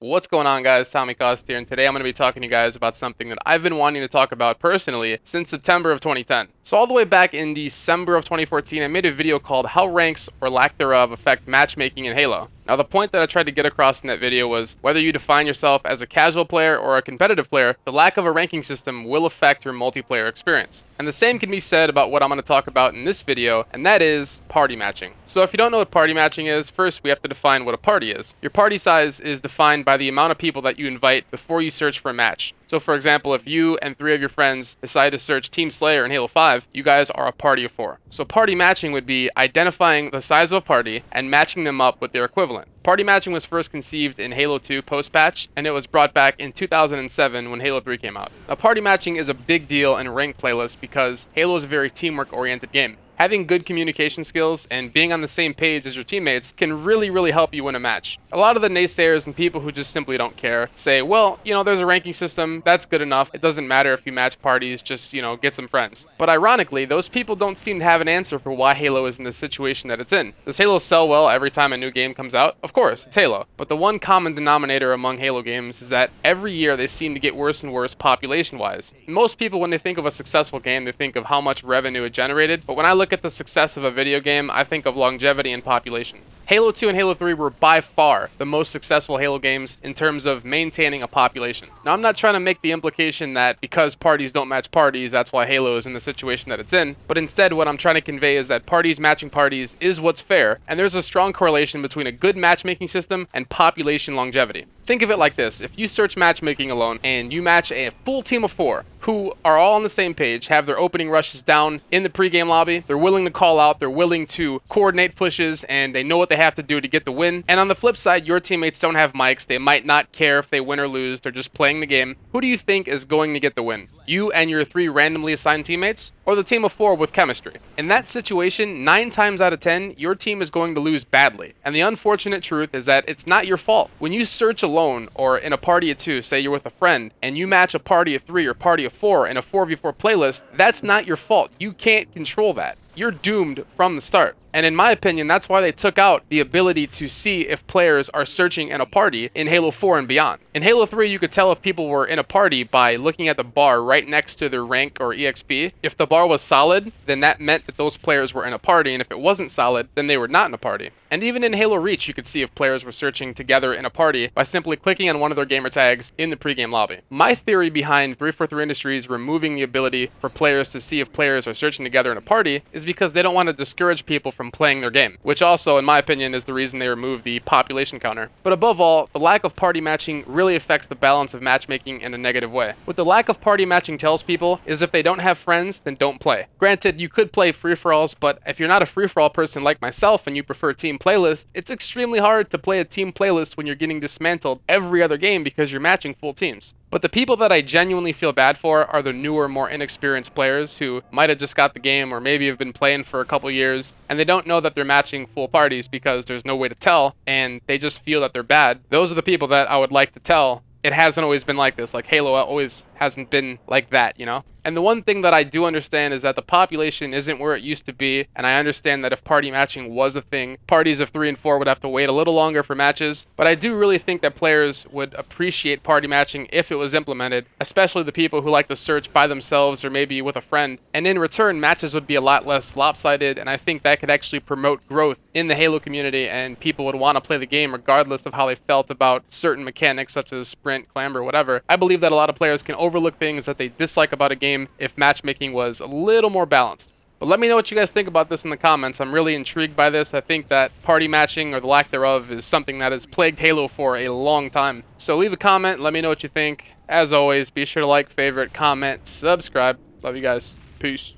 What's going on, guys? Tommy Cost here, and today I'm going to be talking to you guys about something that I've been wanting to talk about personally since September of 2010. So all the way back in December of 2014, I made a video called How Ranks or Lack Thereof Affect Matchmaking in Halo. Now, the point that I tried to get across in that video was whether you define yourself as a casual player or a competitive player, the lack of a ranking system will affect your multiplayer experience. And the same can be said about what I'm going to talk about in this video, and that is party matching. So if you don't know what party matching is, first we have to define what a party is. Your party size is defined by the amount of people that you invite before you search for a match. So for example, if you and 3 of your friends decide to search Team Slayer in Halo 5, you guys are a party of 4. So party matching would be identifying the size of a party and matching them up with their equivalent. Party matching was first conceived in Halo 2 post-patch, and it was brought back in 2007 when Halo 3 came out. Now, party matching is a big deal in ranked playlists because Halo is a very teamwork-oriented game. Having good communication skills and being on the same page as your teammates can really help you win a match. A lot of the naysayers and people who just simply don't care say, well, there's a ranking system, that's good enough. It doesn't matter if you match parties, just, get some friends. But ironically, those people don't seem to have an answer for why Halo is in the situation that it's in. Does Halo sell well every time a new game comes out? Of course, it's Halo. But the one common denominator among Halo games is that every year they seem to get worse and worse population-wise. Most people, when they think of a successful game, they think of how much revenue it generated. But when I look at the success of a video game, I think of longevity and population. Halo 2 and Halo 3 were by far the most successful Halo games in terms of maintaining a population. Now, I'm not trying to make the implication that because parties don't match parties, that's why Halo is in the situation that it's in, but instead what I'm trying to convey is that parties matching parties is what's fair, and there's a strong correlation between a good matchmaking system and population longevity. Think of it like this: if you search matchmaking alone and you match a full team of 4 who are all on the same page, have their opening rushes down in the pregame lobby, they're willing to call out, they're willing to coordinate pushes, and they know what they have to do to get the win. And on the flip side, your teammates don't have mics, they might not care if they win or lose, they're just playing the game. Who do you think is going to get the win? You and your 3 randomly assigned teammates, or the team of 4 with chemistry? In that situation, 9 times out of 10, your team is going to lose badly. And the unfortunate truth is that it's not your fault. When you search alone, or in a party of 2, say you're with a friend, and you match a party of 3 or party of 4 in a 4v4 playlist, that's not your fault. You can't control that. You're doomed from the start. And in my opinion, that's why they took out the ability to see if players are searching in a party in Halo 4 and beyond. In Halo 3, you could tell if people were in a party by looking at the bar right next to their rank or EXP. If the bar was solid, then that meant that those players were in a party, and if it wasn't solid, then they were not in a party. And even in Halo Reach, you could see if players were searching together in a party by simply clicking on one of their gamer tags in the pregame lobby. My theory behind 343 Industries removing the ability for players to see if players are searching together in a party is because they don't want to discourage people from playing their game, which also, in my opinion, is the reason they removed the population counter. But above all, the lack of party matching really affects the balance of matchmaking in a negative way. What the lack of party matching tells people is if they don't have friends, then don't play. Granted, you could play free-for-alls, but if you're not a free-for-all person like myself and you prefer team playlist, it's extremely hard to play a team playlist when you're getting dismantled every other game because you're matching full teams. But the people that I genuinely feel bad for are the newer, more inexperienced players who might have just got the game or maybe have been playing for a couple years, and they don't know that they're matching full parties because there's no way to tell, and they just feel that they're bad. Those are the people that I would like to tell it hasn't always been like this. Like, Halo always hasn't been like that, And the one thing that I do understand is that the population isn't where it used to be, and I understand that if party matching was a thing, parties of 3 and 4 would have to wait a little longer for matches, but I do really think that players would appreciate party matching if it was implemented, especially the people who like to search by themselves or maybe with a friend, and in return, matches would be a lot less lopsided, and I think that could actually promote growth in the Halo community, and people would want to play the game regardless of how they felt about certain mechanics such as sprint, clamber, whatever. I believe that a lot of players can overlook things that they dislike about a game if matchmaking was a little more balanced. But let me know what you guys think about this in the comments. I'm really intrigued by this. I think that party matching, or the lack thereof, is something that has plagued Halo for a long time. So leave a comment, let me know what you think. As always, be sure to like, favorite, comment, subscribe. Love you guys. Peace.